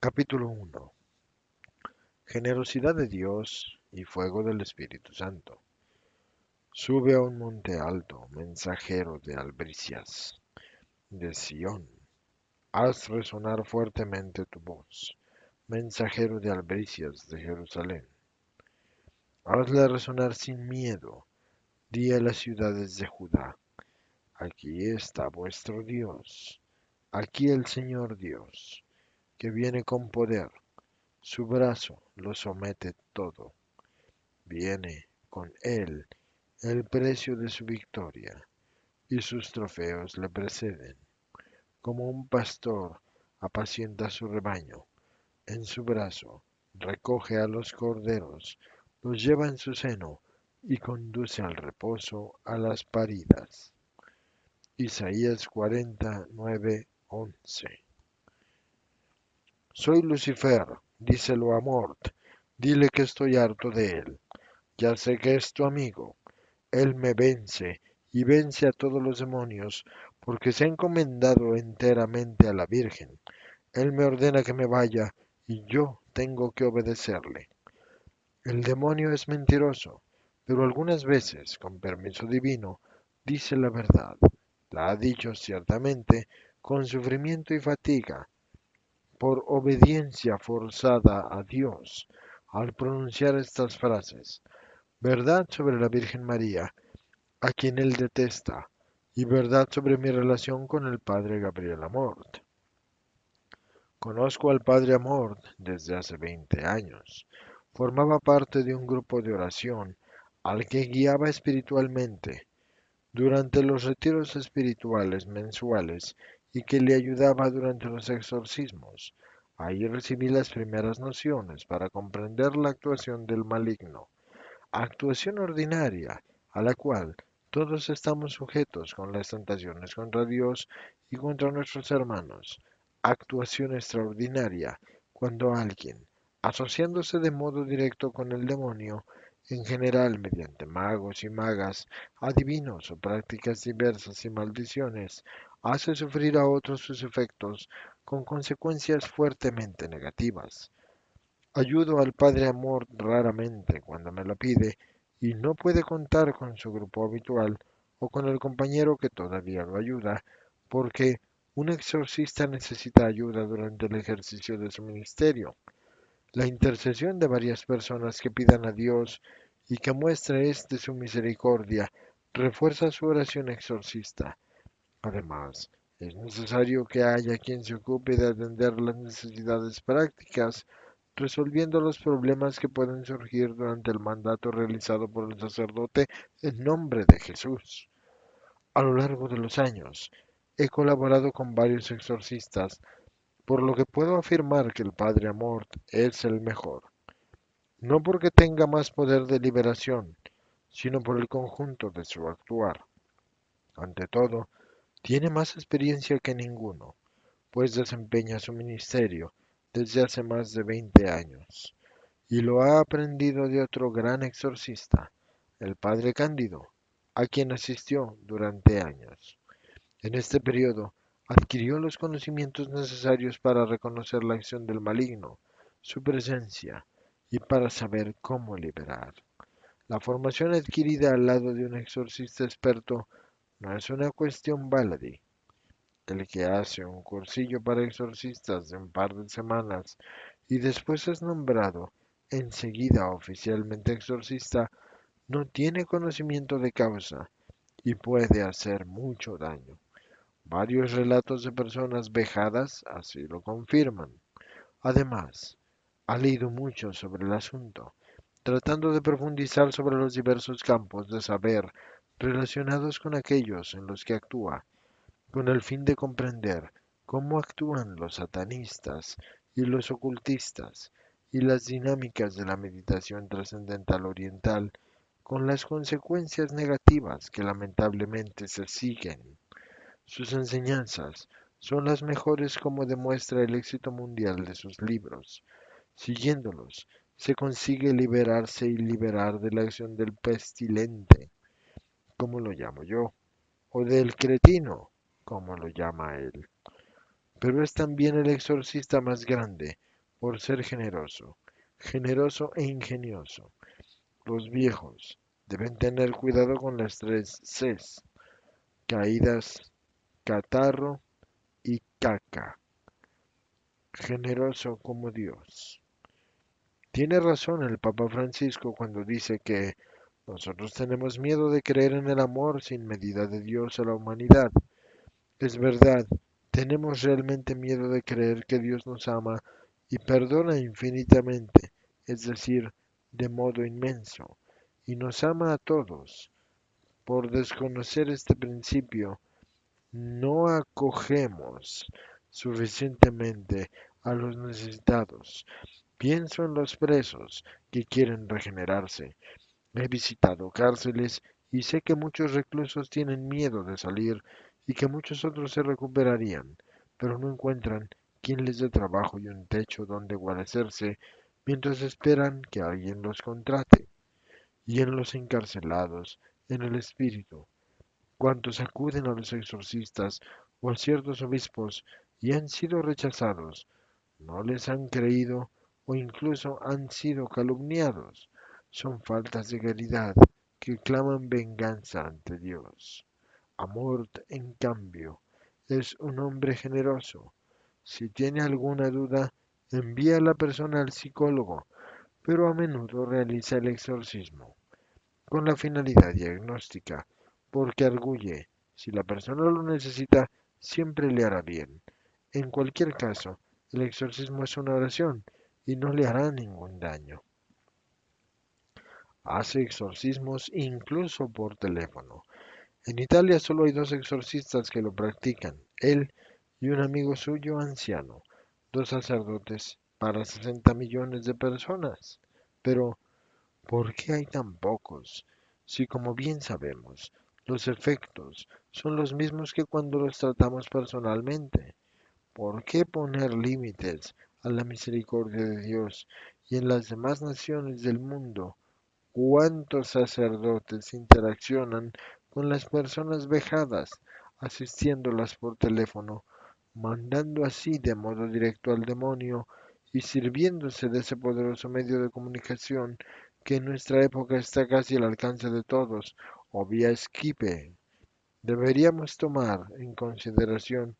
Capítulo 1. Generosidad de Dios y fuego del Espíritu Santo. Sube a un monte alto, mensajero de albricias, de Sión. Haz resonar fuertemente tu voz, mensajero de albricias de Jerusalén. Hazla resonar sin miedo. Di a las ciudades de Judá, aquí está vuestro Dios, aquí el Señor Dios, que viene con poder, su brazo lo somete todo. Viene con él el precio de su victoria, y sus trofeos le preceden. Como un pastor apacienta su rebaño, en su brazo recoge a los corderos, los lleva en su seno y conduce al reposo a las paridas. Isaías 49:11. Soy Lucifer, díselo a Mort, dile que estoy harto de él. Ya sé que es tu amigo. Él me vence y vence a todos los demonios, porque se ha encomendado enteramente a la Virgen. Él me ordena que me vaya y yo tengo que obedecerle. El demonio es mentiroso, pero algunas veces, con permiso divino, dice la verdad. La ha dicho ciertamente con sufrimiento y fatiga, por obediencia forzada a Dios, al pronunciar estas frases. Verdad sobre la Virgen María, a quien él detesta, y verdad sobre mi relación con el padre Gabriel Amort. Conozco al padre Amort desde hace 20 años. Formaba parte de un grupo de oración al que guiaba espiritualmente durante los retiros espirituales mensuales y que le ayudaba durante los exorcismos. Ahí recibí las primeras nociones para comprender la actuación del maligno, actuación ordinaria a la cual todos estamos sujetos con las tentaciones contra Dios y contra nuestros hermanos. Actuación extraordinaria cuando alguien, asociándose de modo directo con el demonio, en general mediante magos y magas, adivinos o prácticas diversas y maldiciones, hace sufrir a otros sus efectos con consecuencias fuertemente negativas. Ayudo al padre Amor raramente cuando me lo pide y no puede contar con su grupo habitual o con el compañero que todavía lo ayuda, porque un exorcista necesita ayuda durante el ejercicio de su ministerio. La intercesión de varias personas que pidan a Dios y que muestre de su misericordia refuerza su oración exorcista. Además, es necesario que haya quien se ocupe de atender las necesidades prácticas resolviendo los problemas que pueden surgir durante el mandato realizado por el sacerdote en nombre de Jesús. A lo largo de los años, he colaborado con varios exorcistas, por lo que puedo afirmar que el Padre Amort es el mejor, no porque tenga más poder de liberación, sino por el conjunto de su actuar. Ante todo, tiene más experiencia que ninguno, pues desempeña su ministerio desde hace más de 20 años. Y lo ha aprendido de otro gran exorcista, el padre Cándido, a quien asistió durante años. En este periodo, adquirió los conocimientos necesarios para reconocer la acción del maligno, su presencia, y para saber cómo liberar. La formación adquirida al lado de un exorcista experto no es una cuestión baladí. El que hace un cursillo para exorcistas de un par de semanas y después es nombrado enseguida oficialmente exorcista, no tiene conocimiento de causa y puede hacer mucho daño. Varios relatos de personas vejadas así lo confirman. Además, ha leído mucho sobre el asunto, tratando de profundizar sobre los diversos campos de saber relacionados con aquellos en los que actúa, con el fin de comprender cómo actúan los satanistas y los ocultistas y las dinámicas de la meditación trascendental oriental, con las consecuencias negativas que lamentablemente se siguen. Sus enseñanzas son las mejores como demuestra el éxito mundial de sus libros. Siguiéndolos, se consigue liberarse y liberar de la acción del pestilente, como lo llamo yo, o del cretino, como lo llama él. pero es también el exorcista más grande por ser generoso, generoso e ingenioso. Los viejos deben tener cuidado con las tres Cs: caídas, catarro y caca. Generoso como Dios. Tiene razón el Papa Francisco cuando dice que nosotros tenemos miedo de creer en el amor sin medida de Dios a la humanidad. Es verdad, tenemos realmente miedo de creer que Dios nos ama y perdona infinitamente, es decir, de modo inmenso, y nos ama a todos. Por desconocer este principio, no acogemos suficientemente a los necesitados. Pienso en los presos que quieren regenerarse. He visitado cárceles y sé que muchos reclusos tienen miedo de salir y que muchos otros se recuperarían, pero no encuentran quien les dé trabajo y un techo donde guarecerse mientras esperan que alguien los contrate. Y en los encarcelados, en el espíritu, cuantos acuden a los exorcistas o a ciertos obispos y han sido rechazados, no les han creído o incluso han sido calumniados. Son faltas de caridad que claman venganza ante Dios. Amort, en cambio, es un hombre generoso. Si tiene alguna duda, envía a la persona al psicólogo, pero a menudo realiza el exorcismo con la finalidad diagnóstica, porque arguye, si la persona lo necesita, siempre le hará bien. En cualquier caso, el exorcismo es una oración y no le hará ningún daño. Hace exorcismos incluso por teléfono. En Italia solo hay dos exorcistas que lo practican, él y un amigo suyo anciano, dos sacerdotes para 60 millones de personas. Pero ¿por qué hay tan pocos? Si, como bien sabemos, los efectos son los mismos que cuando los tratamos personalmente. ¿Por qué poner límites a la misericordia de Dios? Y en las demás naciones del mundo, ¿cuántos sacerdotes interaccionan con las personas vejadas, asistiéndolas por teléfono, mandando así de modo directo al demonio y sirviéndose de ese poderoso medio de comunicación que en nuestra época está casi al alcance de todos, o vía Skype? Deberíamos tomar en consideración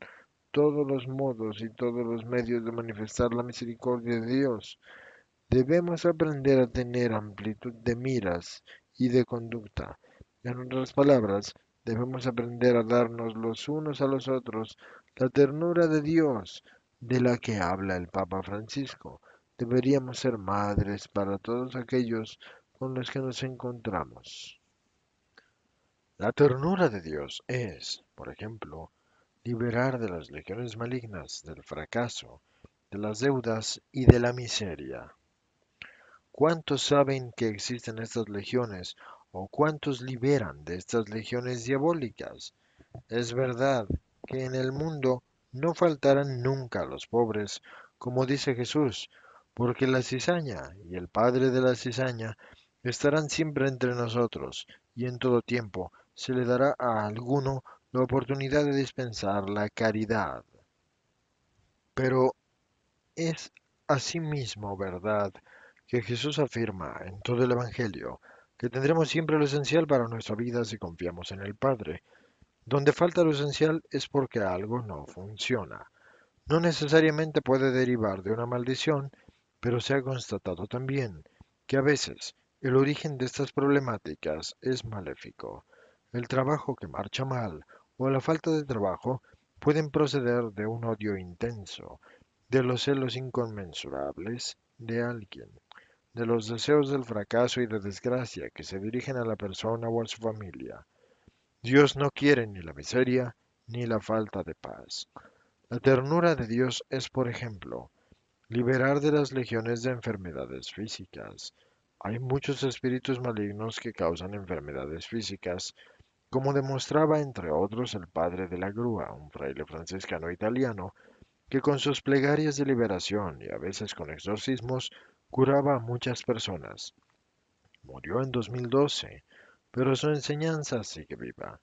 todos los modos y todos los medios de manifestar la misericordia de Dios. Debemos aprender a tener amplitud de miras y de conducta. En otras palabras, debemos aprender a darnos los unos a los otros la ternura de Dios de la que habla el Papa Francisco. Deberíamos ser madres para todos aquellos con los que nos encontramos. La ternura de Dios es, por ejemplo, liberar de las legiones malignas, del fracaso, de las deudas y de la miseria. ¿Cuántos saben que existen estas legiones o cuántos liberan de estas legiones diabólicas? Es verdad que en el mundo no faltarán nunca los pobres, como dice Jesús, porque la cizaña y el padre de la cizaña estarán siempre entre nosotros, y en todo tiempo se le dará a alguno la oportunidad de dispensar la caridad. Pero es asimismo verdad que Jesús afirma en todo el Evangelio que tendremos siempre lo esencial para nuestra vida si confiamos en el Padre. Donde falta lo esencial es porque algo no funciona. No necesariamente puede derivar de una maldición, pero se ha constatado también que a veces el origen de estas problemáticas es maléfico. El trabajo que marcha mal o la falta de trabajo pueden proceder de un odio intenso, de los celos inconmensurables de alguien, de los deseos del fracaso y de desgracia que se dirigen a la persona o a su familia. Dios no quiere ni la miseria ni la falta de paz. La ternura de Dios es, por ejemplo, liberar de las legiones de enfermedades físicas. Hay muchos espíritus malignos que causan enfermedades físicas, como demostraba entre otros el padre de la grúa, un fraile franciscano italiano, que con sus plegarias de liberación y a veces con exorcismos curaba a muchas personas. Murió en 2012, pero su enseñanza sigue viva.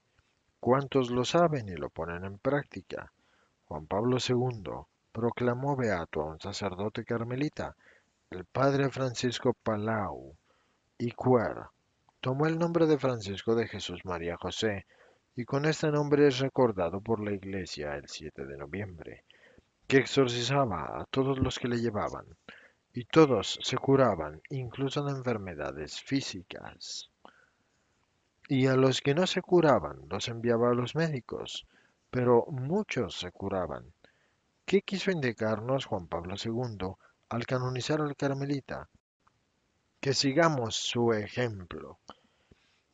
¿Cuántos lo saben y lo ponen en práctica? Juan Pablo II proclamó beato a un sacerdote carmelita, el padre Francisco Palau y Cuer. Tomó el nombre de Francisco de Jesús María José y con este nombre es recordado por la Iglesia el 7 de noviembre, que exorcizaba a todos los que le llevaban, y todos se curaban, incluso de enfermedades físicas. Y a los que no se curaban los enviaba a los médicos, pero muchos se curaban. ¿Qué quiso indicarnos Juan Pablo II al canonizar al Carmelita? Que sigamos su ejemplo.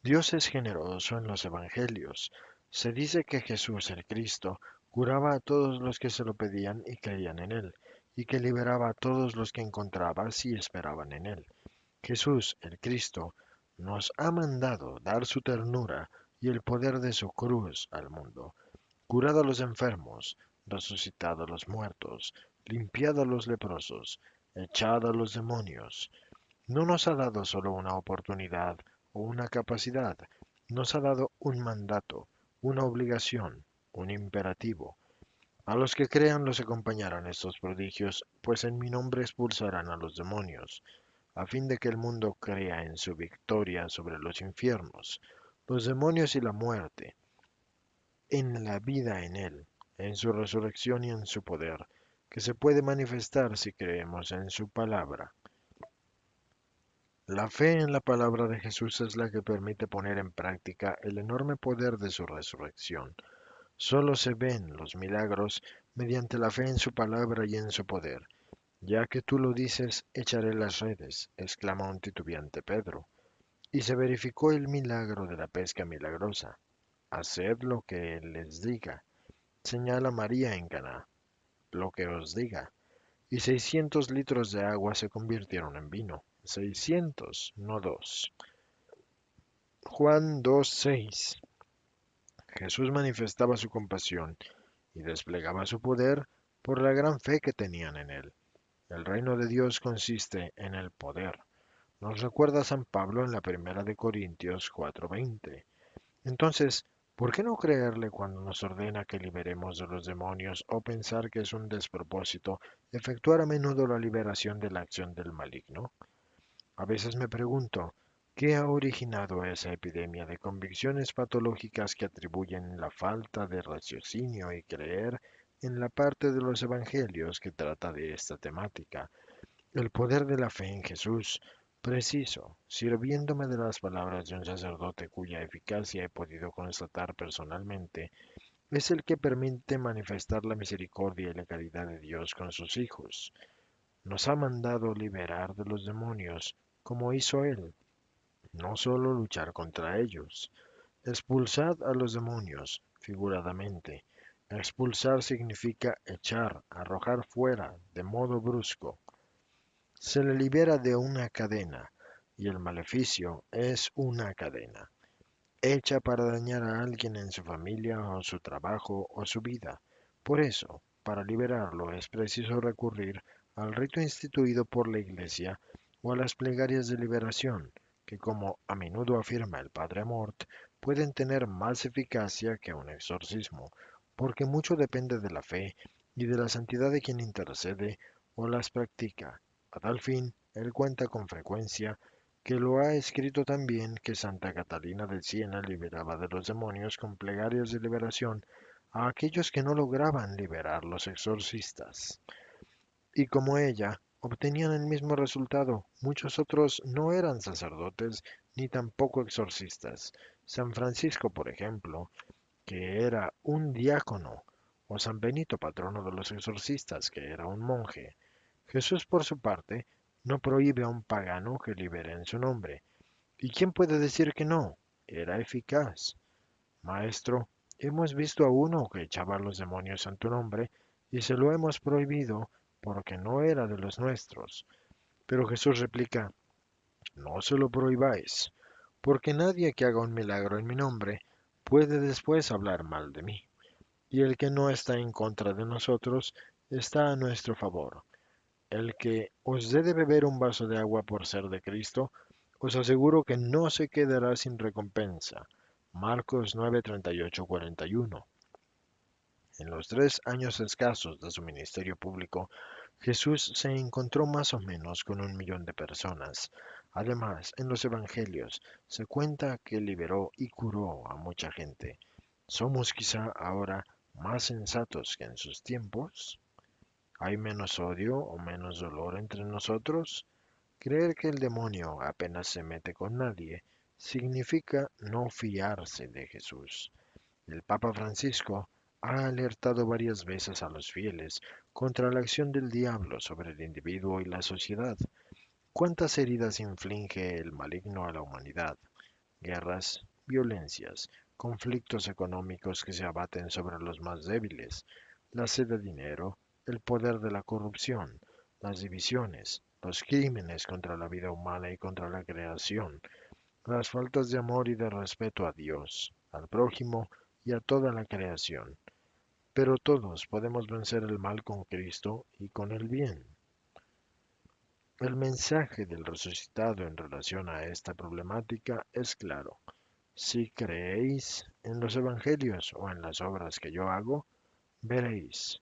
Dios es generoso en los evangelios. Se dice que Jesús el Cristo curaba a todos los que se lo pedían y creían en él, y que liberaba a todos los que encontraba si esperaban en él. Jesús el Cristo nos ha mandado dar su ternura y el poder de su cruz al mundo, curado a los enfermos, resucitado a los muertos, limpiado a los leprosos, echado a los demonios. No nos ha dado solo una oportunidad o una capacidad, nos ha dado un mandato, una obligación, un imperativo. A los que crean los acompañarán estos prodigios, pues en mi nombre expulsarán a los demonios, a fin de que el mundo crea en su victoria sobre los infiernos, los demonios y la muerte, en la vida en él, en su resurrección y en su poder, que se puede manifestar si creemos en su palabra. La fe en la palabra de Jesús es la que permite poner en práctica el enorme poder de su resurrección. Solo se ven los milagros mediante la fe en su palabra y en su poder. Ya que tú lo dices, echaré las redes, exclama un titubeante Pedro. Y se verificó el milagro de la pesca milagrosa. Haced lo que él les diga, señala María en Caná, lo que os diga. Y 600 litros de agua se convirtieron en vino. 600, no dos. Juan 2:6. Jesús manifestaba su compasión y desplegaba su poder por la gran fe que tenían en él. El reino de Dios consiste en el poder. Nos recuerda San Pablo en la primera de Corintios 4:20. Entonces, ¿por qué no creerle cuando nos ordena que liberemos de los demonios o pensar que es un despropósito efectuar a menudo la liberación de la acción del maligno? A veces me pregunto, ¿qué ha originado esa epidemia de convicciones patológicas que atribuyen la falta de raciocinio y creer en la parte de los evangelios que trata de esta temática? El poder de la fe en Jesús, preciso, sirviéndome de las palabras de un sacerdote cuya eficacia he podido constatar personalmente, es el que permite manifestar la misericordia y la caridad de Dios con sus hijos. Nos ha mandado liberar de los demonios, como hizo Él, no solo luchar contra ellos. Expulsad a los demonios, figuradamente. Expulsar significa echar, arrojar fuera, de modo brusco. Se le libera de una cadena, y el maleficio es una cadena, hecha para dañar a alguien en su familia o su trabajo o su vida. Por eso, para liberarlo es preciso recurrir al rito instituido por la Iglesia o a las plegarias de liberación, que como a menudo afirma el Padre Amort, pueden tener más eficacia que un exorcismo, porque mucho depende de la fe y de la santidad de quien intercede o las practica. A tal fin, él cuenta con frecuencia que lo ha escrito también que Santa Catalina de Siena liberaba de los demonios con plegarias de liberación a aquellos que no lograban liberar los exorcistas. Y como ella, obtenían el mismo resultado. Muchos otros no eran sacerdotes ni tampoco exorcistas. San Francisco, por ejemplo, que era un diácono, o San Benito, patrono de los exorcistas, que era un monje. Jesús, por su parte, no prohíbe a un pagano que libere en su nombre. ¿Y quién puede decir que no? Era eficaz. Maestro, hemos visto a uno que echaba a los demonios en tu nombre y se lo hemos prohibido porque no era de los nuestros. Pero Jesús replica, no se lo prohibáis, porque nadie que haga un milagro en mi nombre puede después hablar mal de mí. Y el que no está en contra de nosotros está a nuestro favor. El que os dé de beber un vaso de agua por ser de Cristo, os aseguro que no se quedará sin recompensa. Marcos 9:38-41. En los 3 años escasos de su ministerio público, Jesús se encontró más o menos con 1 millón de personas. Además, en los evangelios se cuenta que liberó y curó a mucha gente. ¿Somos quizá ahora más sensatos que en sus tiempos? ¿Hay menos odio o menos dolor entre nosotros? Creer que el demonio apenas se mete con nadie significa no fiarse de Jesús. El Papa Francisco ha alertado varias veces a los fieles contra la acción del diablo sobre el individuo y la sociedad. ¿Cuántas heridas inflige el maligno a la humanidad? Guerras, violencias, conflictos económicos que se abaten sobre los más débiles, la sed de dinero, el poder de la corrupción, las divisiones, los crímenes contra la vida humana y contra la creación, las faltas de amor y de respeto a Dios, al prójimo y a toda la creación. Pero todos podemos vencer el mal con Cristo y con el bien. El mensaje del resucitado en relación a esta problemática es claro. Si creéis en los evangelios o en las obras que yo hago, veréis.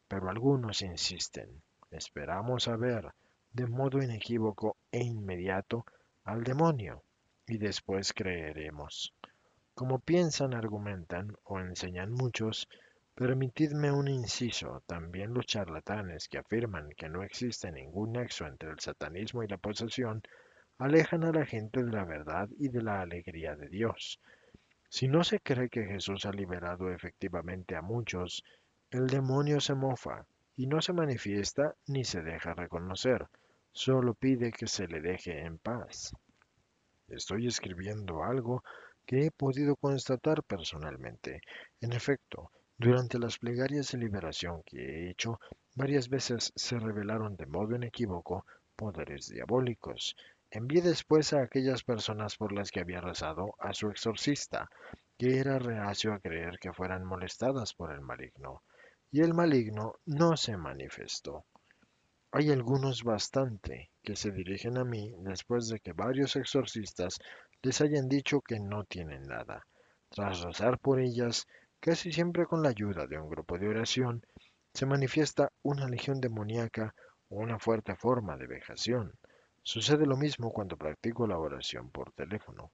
Pero algunos insisten. Esperamos a ver de modo inequívoco e inmediato al demonio y después creeremos. Como piensan, argumentan o enseñan muchos, permitidme un inciso, también los charlatanes que afirman que no existe ningún nexo entre el satanismo y la posesión, alejan a la gente de la verdad y de la alegría de Dios. Si no se cree que Jesús ha liberado efectivamente a muchos, el demonio se mofa y no se manifiesta ni se deja reconocer, solo pide que se le deje en paz. Estoy escribiendo algo que he podido constatar personalmente. En efecto, durante las plegarias de liberación que he hecho, varias veces se revelaron de modo inequívoco poderes diabólicos. Envié después a aquellas personas por las que había rezado a su exorcista, que era reacio a creer que fueran molestadas por el maligno, y el maligno no se manifestó. Hay algunos bastante que se dirigen a mí después de que varios exorcistas les hayan dicho que no tienen nada. Tras rezar por ellas, casi siempre con la ayuda de un grupo de oración, se manifiesta una legión demoníaca o una fuerte forma de vejación. Sucede lo mismo cuando practico la oración por teléfono.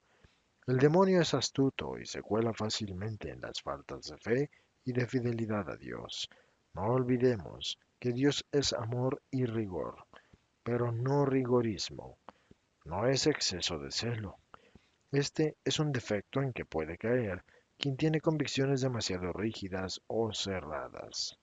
El demonio es astuto y se cuela fácilmente en las faltas de fe y de fidelidad a Dios. No olvidemos que Dios es amor y rigor, pero no rigorismo, no es exceso de celo. Este es un defecto en que puede caer quien tiene convicciones demasiado rígidas o cerradas.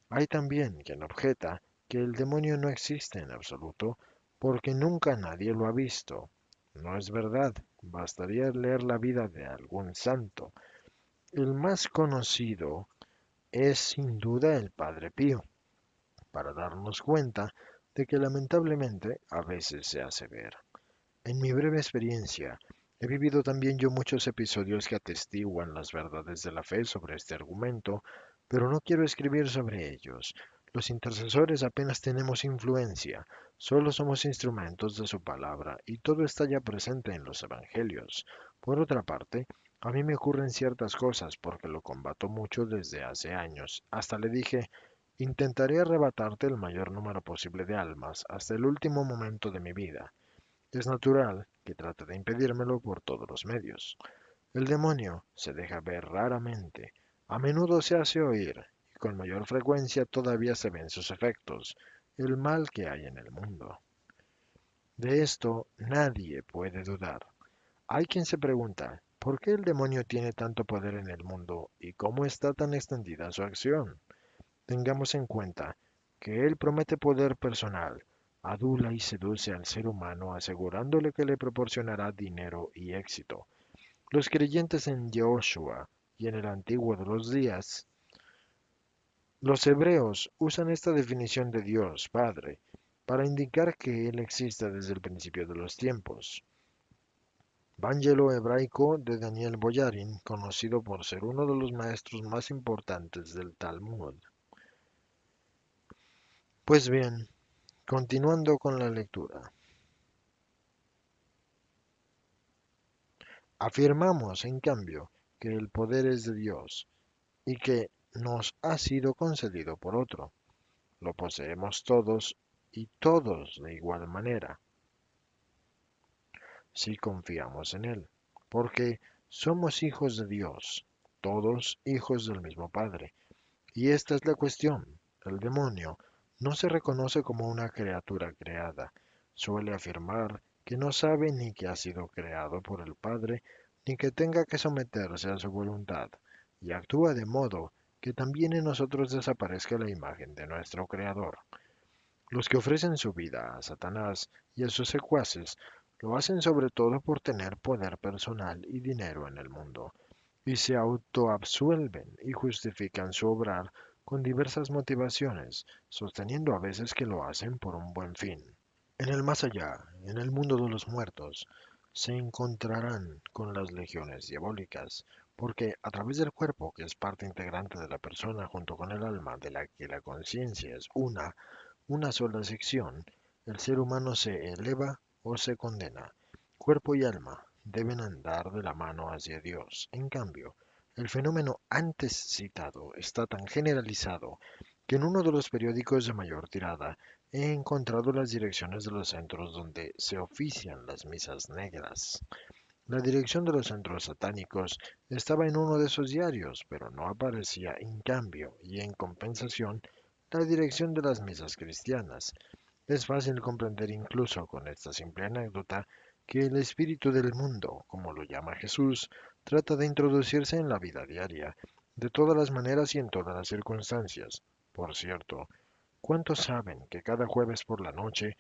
Hay también quien objeta que el demonio no existe en absoluto porque nunca nadie lo ha visto. No es verdad, bastaría leer la vida de algún santo. El más conocido es sin duda el Padre Pío, para darnos cuenta de que lamentablemente a veces se hace ver. En mi breve experiencia, he vivido también yo muchos episodios que atestiguan las verdades de la fe sobre este argumento, pero no quiero escribir sobre ellos. Los intercesores apenas tenemos influencia, solo somos instrumentos de su palabra y todo está ya presente en los evangelios. Por otra parte, a mí me ocurren ciertas cosas porque lo combato mucho desde hace años. Hasta le dije, intentaré arrebatarte el mayor número posible de almas hasta el último momento de mi vida. Es natural que trate de impedírmelo por todos los medios. El demonio se deja ver raramente, a menudo se hace oír, y con mayor frecuencia todavía se ven sus efectos, el mal que hay en el mundo. De esto nadie puede dudar. Hay quien se pregunta, ¿por qué el demonio tiene tanto poder en el mundo y cómo está tan extendida su acción? Tengamos en cuenta que él promete poder personal, adula y seduce al ser humano asegurándole que le proporcionará dinero y éxito. Los creyentes en Yahushua y en el antiguo de los días, los hebreos usan esta definición de Dios Padre para indicar que Él existe desde el principio de los tiempos. Vangelo hebraico de Daniel Boyarin, conocido por ser uno de los maestros más importantes del Talmud. Pues bien, continuando con la lectura. Afirmamos, en cambio, que el poder es de Dios y que nos ha sido concedido por otro. Lo poseemos todos y todos de igual manera, si confiamos en Él, porque somos hijos de Dios, todos hijos del mismo Padre. Y esta es la cuestión. El demonio no se reconoce como una criatura creada. Suele afirmar que no sabe ni que ha sido creado por el Padre, ni que tenga que someterse a su voluntad, y actúa de modo que también en nosotros desaparezca la imagen de nuestro Creador. Los que ofrecen su vida a Satanás y a sus secuaces lo hacen sobre todo por tener poder personal y dinero en el mundo, y se autoabsuelven y justifican su obrar con diversas motivaciones, sosteniendo a veces que lo hacen por un buen fin. En el más allá, en el mundo de los muertos, se encontrarán con las legiones diabólicas, porque a través del cuerpo, que es parte integrante de la persona junto con el alma, de la que la conciencia es una sola sección, el ser humano se eleva o se condena. Cuerpo y alma deben andar de la mano hacia Dios. En cambio, el fenómeno antes citado está tan generalizado que en uno de los periódicos de mayor tirada he encontrado las direcciones de los centros donde se ofician las misas negras. La dirección de los centros satánicos estaba en uno de esos diarios, pero no aparecía en cambio y en compensación la dirección de las misas cristianas. Es fácil comprender incluso con esta simple anécdota que el espíritu del mundo, como lo llama Jesús, trata de introducirse en la vida diaria, de todas las maneras y en todas las circunstancias. Por cierto, ¿cuántos saben que cada jueves por la noche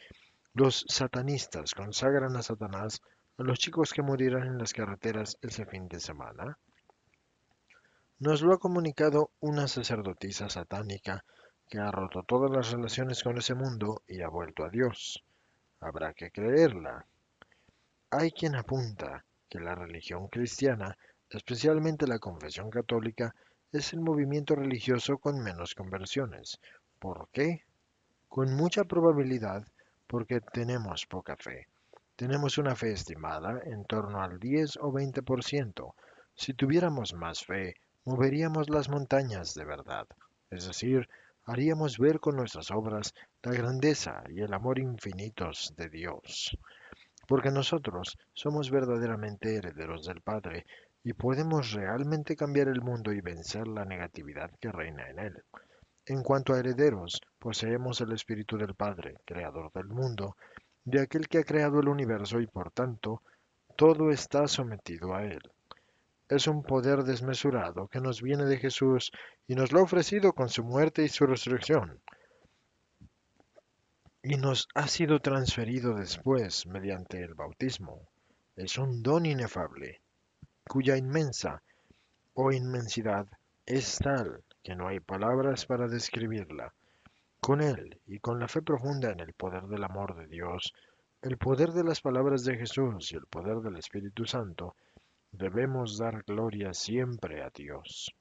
los satanistas consagran a Satanás a los chicos que morirán en las carreteras ese fin de semana? Nos lo ha comunicado una sacerdotisa satánica que ha roto todas las relaciones con ese mundo y ha vuelto a Dios. Habrá que creerla. Hay quien apunta que la religión cristiana, especialmente la confesión católica, es el movimiento religioso con menos conversiones. ¿Por qué? Con mucha probabilidad porque tenemos poca fe. Tenemos una fe estimada en torno al 10 o 20%. Si tuviéramos más fe, moveríamos las montañas de verdad. Es decir, haríamos ver con nuestras obras la grandeza y el amor infinitos de Dios. Porque nosotros somos verdaderamente herederos del Padre y podemos realmente cambiar el mundo y vencer la negatividad que reina en él. En cuanto a herederos, poseemos el Espíritu del Padre, creador del mundo, de aquel que ha creado el universo y por tanto todo está sometido a él. Es un poder desmesurado que nos viene de Jesús y nos lo ha ofrecido con su muerte y su resurrección, y nos ha sido transferido después mediante el bautismo. Es un don inefable, cuya inmensa o inmensidad es tal que no hay palabras para describirla. Con él y con la fe profunda en el poder del amor de Dios, el poder de las palabras de Jesús y el poder del Espíritu Santo, debemos dar gloria siempre a Dios.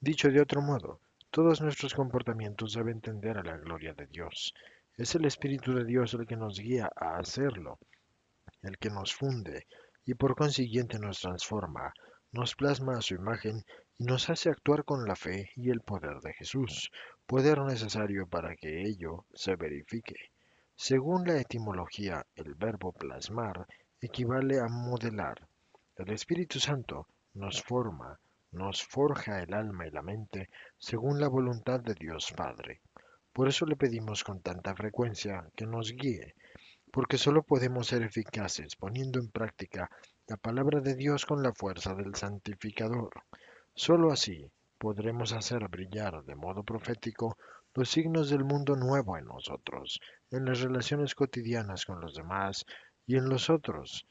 Dicho de otro modo, todos nuestros comportamientos deben tender a la gloria de Dios. Es el Espíritu de Dios el que nos guía a hacerlo, el que nos funde y por consiguiente nos transforma, nos plasma a su imagen y nos hace actuar con la fe y el poder de Jesús, poder necesario para que ello se verifique. Según la etimología, el verbo plasmar equivale a modelar. El Espíritu Santo nos forma, nos forja el alma y la mente según la voluntad de Dios Padre. Por eso le pedimos con tanta frecuencia que nos guíe, porque solo podemos ser eficaces poniendo en práctica la palabra de Dios con la fuerza del santificador. Solo así podremos hacer brillar de modo profético los signos del mundo nuevo en nosotros, en las relaciones cotidianas con los demás y en los otros.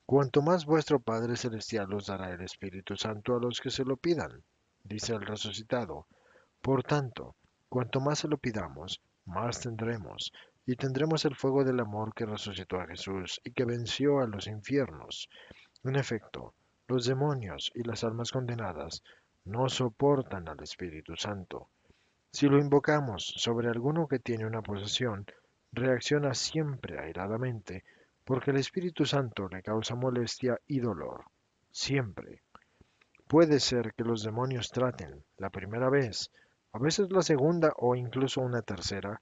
Cuanto más vuestro Padre Celestial os dará el Espíritu Santo a los que se lo pidan, dice el resucitado. Por tanto, cuanto más se lo pidamos, más tendremos, y tendremos el fuego del amor que resucitó a Jesús y que venció a los infiernos. En efecto, los demonios y las almas condenadas no soportan al Espíritu Santo. Si lo invocamos sobre alguno que tiene una posesión, reacciona siempre airadamente, porque el Espíritu Santo le causa molestia y dolor. Siempre. Puede ser que los demonios traten, la primera vez, a veces la segunda o incluso una tercera,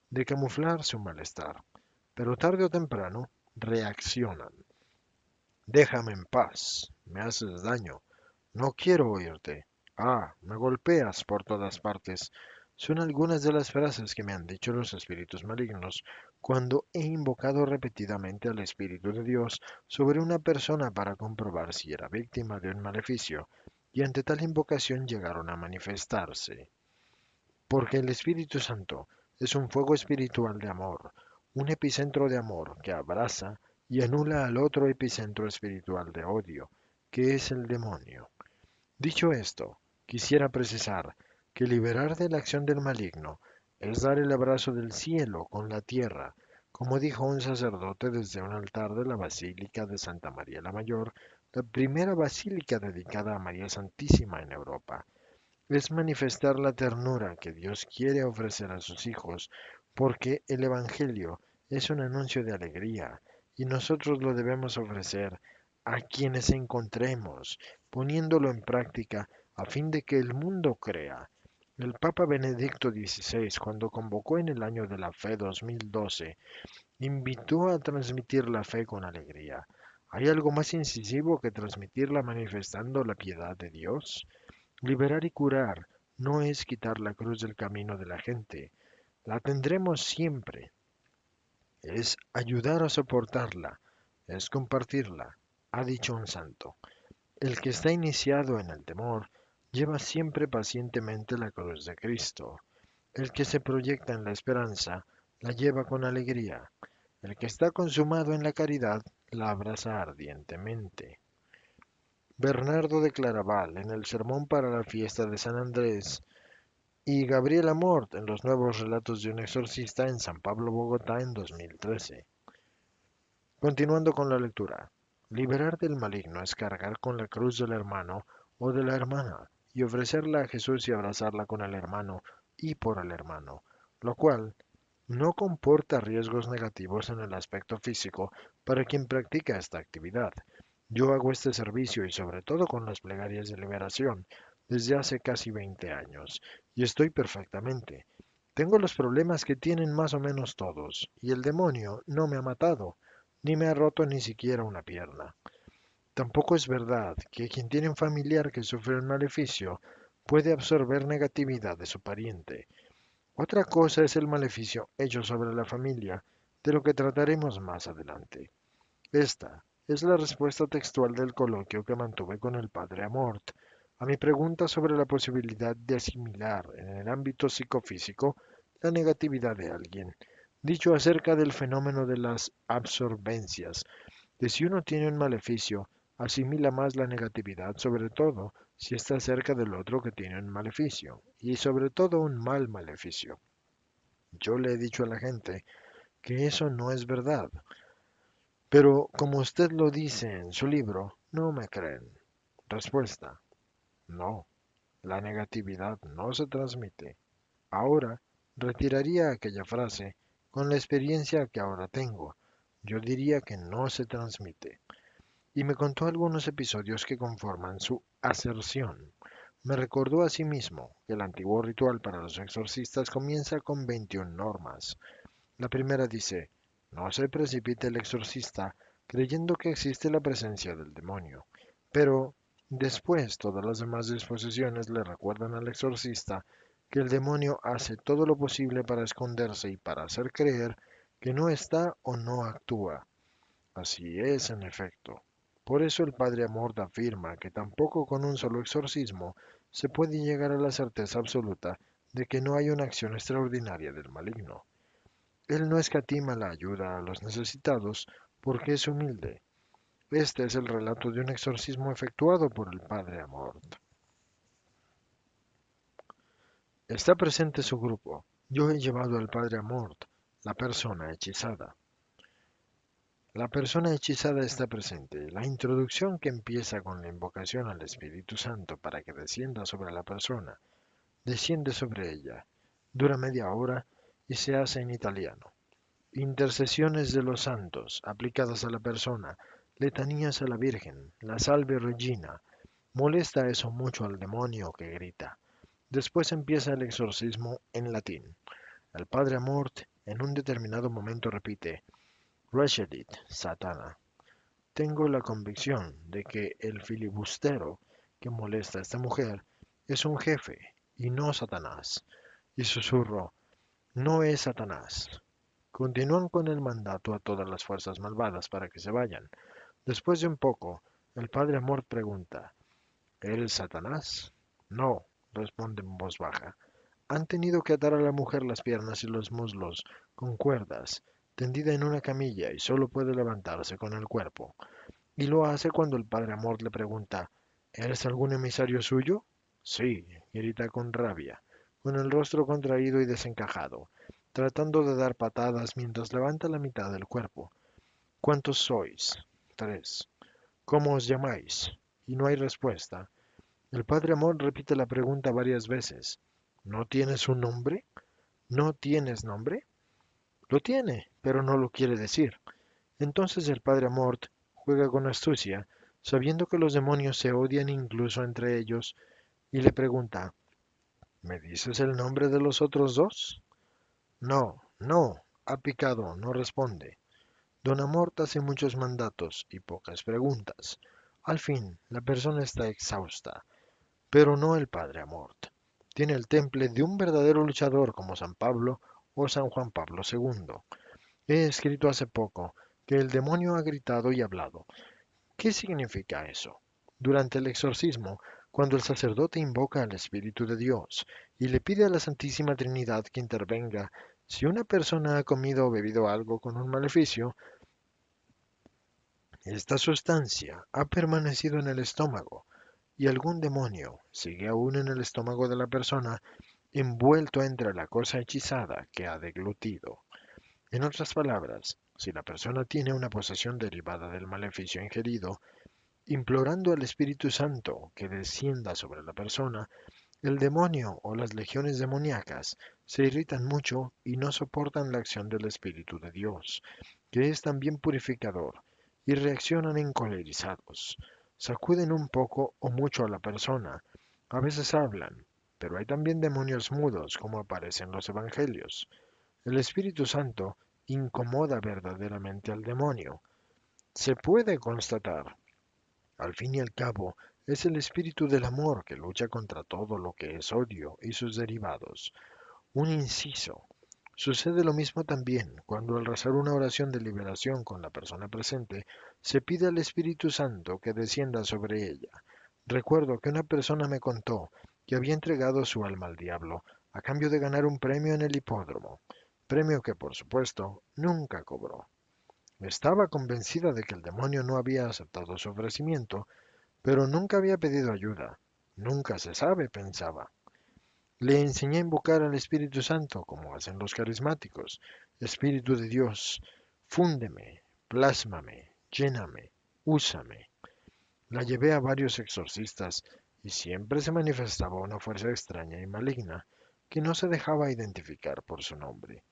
de camuflar su malestar, pero tarde o temprano reaccionan. Déjame en paz, me haces daño, no quiero oírte. Ah, me golpeas por todas partes. Son algunas de las frases que me han dicho los espíritus malignos cuando he invocado repetidamente al Espíritu de Dios sobre una persona para comprobar si era víctima de un maleficio, y ante tal invocación llegaron a manifestarse. Porque el Espíritu Santo es un fuego espiritual de amor, un epicentro de amor que abraza y anula al otro epicentro espiritual de odio, que es el demonio. Dicho esto, quisiera precisar que liberar de la acción del maligno es dar el abrazo del cielo con la tierra, como dijo un sacerdote desde un altar de la Basílica de Santa María la Mayor, la primera basílica dedicada a María Santísima en Europa. Es manifestar la ternura que Dios quiere ofrecer a sus hijos, porque el Evangelio es un anuncio de alegría y nosotros lo debemos ofrecer a quienes encontremos, poniéndolo en práctica a fin de que el mundo crea. El Papa Benedicto XVI, cuando convocó en el año de la fe 2012, invitó a transmitir la fe con alegría. ¿Hay algo más incisivo que transmitirla manifestando la piedad de Dios? Liberar y curar no es quitar la cruz del camino de la gente. La tendremos siempre. Es ayudar a soportarla. Es compartirla, ha dicho un santo. El que está iniciado en el temor lleva siempre pacientemente la cruz de Cristo. El que se proyecta en la esperanza la lleva con alegría. El que está consumado en la caridad la abraza ardientemente. Bernardo de Claraval, en el sermón para la fiesta de San Andrés, y Gabriela Mort en los nuevos relatos de un exorcista en San Pablo, Bogotá en 2013. Continuando con la lectura. Liberar del maligno es cargar con la cruz del hermano o de la hermana y ofrecerla a Jesús y abrazarla con el hermano y por el hermano, lo cual no comporta riesgos negativos en el aspecto físico para quien practica esta actividad. Yo hago este servicio y sobre todo con las plegarias de liberación desde hace casi 20 años y estoy perfectamente. Tengo los problemas que tienen más o menos todos y el demonio no me ha matado, ni me ha roto ni siquiera una pierna. Tampoco es verdad que quien tiene un familiar que sufre un maleficio puede absorber negatividad de su pariente. Otra cosa es el maleficio hecho sobre la familia, de lo que trataremos más adelante. Esta es la respuesta textual del coloquio que mantuve con el padre Amort a mi pregunta sobre la posibilidad de asimilar en el ámbito psicofísico la negatividad de alguien. Dicho acerca del fenómeno de las absorbencias, de si uno tiene un maleficio, asimila más la negatividad, sobre todo si está cerca del otro que tiene un maleficio, y sobre todo un mal maleficio. Yo le he dicho a la gente que eso no es verdad, pero como usted lo dice en su libro, no me creen. Respuesta: no, la negatividad no se transmite. Ahora, retiraría aquella frase con la experiencia que ahora tengo. Yo diría que no se transmite. Y me contó algunos episodios que conforman su aserción. Me recordó a sí mismo que el antiguo ritual para los exorcistas comienza con 21 normas. La primera dice: no se precipite el exorcista creyendo que existe la presencia del demonio. Pero después todas las demás disposiciones le recuerdan al exorcista que el demonio hace todo lo posible para esconderse y para hacer creer que no está o no actúa. Así es, en efecto. Por eso el padre Amort afirma que tampoco con un solo exorcismo se puede llegar a la certeza absoluta de que no hay una acción extraordinaria del maligno. Él no escatima la ayuda a los necesitados porque es humilde. Este es el relato de un exorcismo efectuado por el padre Amort. Está presente su grupo. Yo he llevado al padre Amort, la persona hechizada. La persona hechizada está presente. La introducción que empieza con la invocación al Espíritu Santo para que descienda sobre la persona, desciende sobre ella. Dura media hora y se hace en italiano. Intercesiones de los santos aplicadas a la persona, letanías a la Virgen, la Salve Regina, Molesta eso mucho al demonio que grita. Después empieza el exorcismo en latín. El padre Amort en un determinado momento repite, Resedit, Satana. Tengo la convicción de que el filibustero que molesta a esta mujer es un jefe y no Satanás. Y susurro, no es Satanás. Continúan con el mandato a todas las fuerzas malvadas para que se vayan. Después de un poco, el padre Amort pregunta, ¿eres Satanás? No, responde en voz baja. Han tenido que atar a la mujer las piernas y los muslos con cuerdas, tendida en una camilla y solo puede levantarse con el cuerpo. Y lo hace cuando el padre Amort le pregunta, ¿eres algún emisario suyo? Sí, grita con rabia, con el rostro contraído y desencajado, tratando de dar patadas mientras levanta la mitad del cuerpo. ¿Cuántos sois? 3. ¿Cómo os llamáis? Y no hay respuesta. El padre Amor repite la pregunta varias veces. ¿No tienes un nombre? ¿No tienes nombre? Lo tiene, pero no lo quiere decir. Entonces el padre Amort juega con astucia, sabiendo que los demonios se odian incluso entre ellos, y le pregunta, ¿me dices el nombre de los otros dos? No, no, ha picado, no responde. Don Amort hace muchos mandatos y pocas preguntas. Al fin, la persona está exhausta, pero no el padre Amort. Tiene el temple de un verdadero luchador como San Pablo o San Juan Pablo II. He escrito hace poco que el demonio ha gritado y hablado. ¿Qué significa eso? Durante el exorcismo, cuando el sacerdote invoca al Espíritu de Dios y le pide a la Santísima Trinidad que intervenga, si una persona ha comido o bebido algo con un maleficio, esta sustancia ha permanecido en el estómago y algún demonio sigue aún en el estómago de la persona, envuelto entre la cosa hechizada que ha deglutido. En otras palabras, si la persona tiene una posesión derivada del maleficio ingerido, implorando al Espíritu Santo que descienda sobre la persona, el demonio o las legiones demoníacas se irritan mucho y no soportan la acción del Espíritu de Dios, que es también purificador, y reaccionan encolerizados. Sacuden un poco o mucho a la persona. A veces hablan, pero hay también demonios mudos, como aparece en los Evangelios. El Espíritu Santo incomoda verdaderamente al demonio. Se puede constatar, al fin y al cabo, es el espíritu del amor que lucha contra todo lo que es odio y sus derivados. Un inciso. Sucede lo mismo también cuando al rezar una oración de liberación con la persona presente, se pide al Espíritu Santo que descienda sobre ella. Recuerdo que una persona me contó que había entregado su alma al diablo a cambio de ganar un premio en el hipódromo, premio que por supuesto nunca cobró. Estaba convencida de que el demonio no había aceptado su ofrecimiento, pero nunca había pedido ayuda. Nunca se sabe, pensaba. Le enseñé a invocar al Espíritu Santo, como hacen los carismáticos. Espíritu de Dios, fúndeme, plásmame, lléname, úsame. La llevé a varios exorcistas y siempre se manifestaba una fuerza extraña y maligna que no se dejaba identificar por su nombre,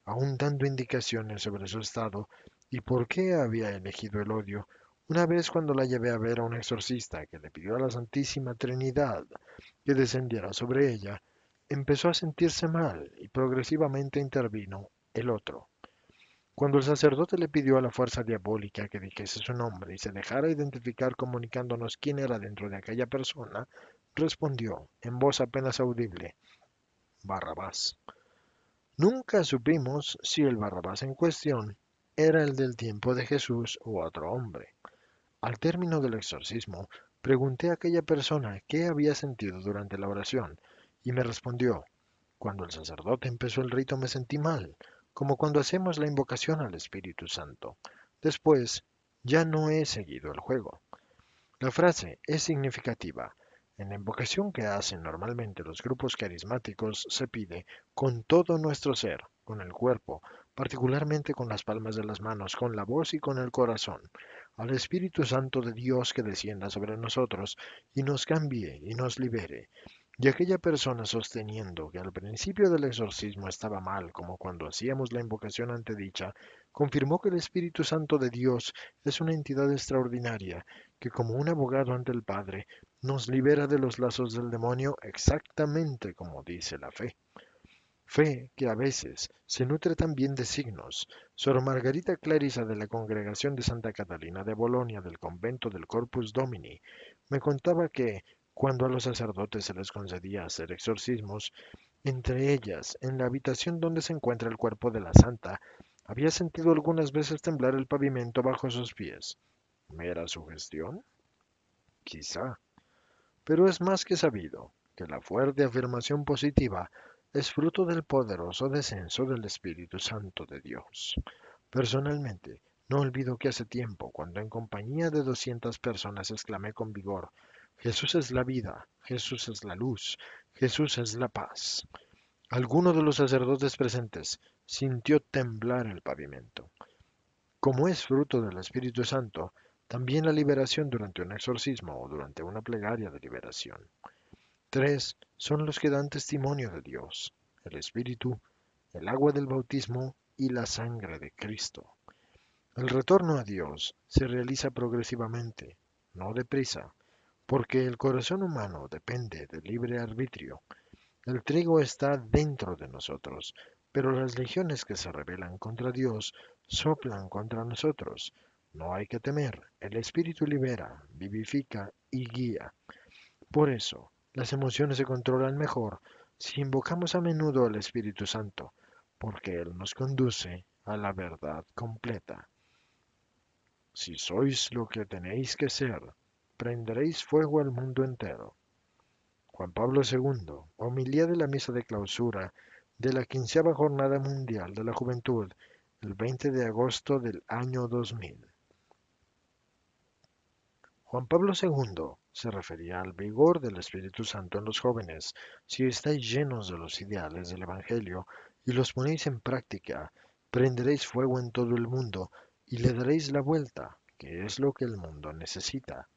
aun dando indicaciones sobre su estado y por qué había elegido el odio. Una vez cuando la llevé a ver a un exorcista que le pidió a la Santísima Trinidad que descendiera sobre ella, empezó a sentirse mal y progresivamente intervino el otro. Cuando el sacerdote le pidió a la fuerza diabólica que dijese su nombre y se dejara identificar comunicándonos quién era dentro de aquella persona, respondió, en voz apenas audible, Barrabás. Nunca supimos si el Barrabás en cuestión era el del tiempo de Jesús u otro hombre. Al término del exorcismo, pregunté a aquella persona qué había sentido durante la oración y me respondió, cuando el sacerdote empezó el rito me sentí mal, como cuando hacemos la invocación al Espíritu Santo. Después, ya no he seguido el juego. La frase es significativa. En la invocación que hacen normalmente los grupos carismáticos se pide con todo nuestro ser, con el cuerpo, particularmente con las palmas de las manos, con la voz y con el corazón, al Espíritu Santo de Dios que descienda sobre nosotros y nos cambie y nos libere. Y aquella persona sosteniendo que al principio del exorcismo estaba mal, como cuando hacíamos la invocación antedicha, confirmó que el Espíritu Santo de Dios es una entidad extraordinaria, que como un abogado ante el Padre, nos libera de los lazos del demonio exactamente como dice la fe. Fe que a veces se nutre también de signos. Sor Margarita Clarisa de la Congregación de Santa Catalina de Bolonia del convento del Corpus Domini me contaba que, cuando a los sacerdotes se les concedía hacer exorcismos, entre ellas, en la habitación donde se encuentra el cuerpo de la santa, había sentido algunas veces temblar el pavimento bajo sus pies. ¿Mera sugestión? Quizá. Pero es más que sabido que la fuerte afirmación positiva es fruto del poderoso descenso del Espíritu Santo de Dios. Personalmente, no olvido que hace tiempo, cuando en compañía de 200 personas exclamé con vigor, Jesús es la vida, Jesús es la luz, Jesús es la paz. Alguno de los sacerdotes presentes sintió temblar el pavimento. Como es fruto del Espíritu Santo, también la liberación durante un exorcismo o durante una plegaria de liberación. Tres son los que dan testimonio de Dios: el Espíritu, el agua del bautismo y la sangre de Cristo. El retorno a Dios se realiza progresivamente, no deprisa, porque el corazón humano depende del libre arbitrio. El trigo está dentro de nosotros, pero las legiones que se rebelan contra Dios soplan contra nosotros. No hay que temer, el Espíritu libera, vivifica y guía. Por eso, las emociones se controlan mejor si invocamos a menudo al Espíritu Santo, porque Él nos conduce a la verdad completa. Si sois lo que tenéis que ser, prenderéis fuego al mundo entero. Juan Pablo II, homilía de la misa de clausura de la 15ª Jornada Mundial de la Juventud, el 20 de agosto del año 2000. Juan Pablo II se refería al vigor del Espíritu Santo en los jóvenes. Si estáis llenos de los ideales del Evangelio y los ponéis en práctica, prenderéis fuego en todo el mundo y le daréis la vuelta, que es lo que el mundo necesita.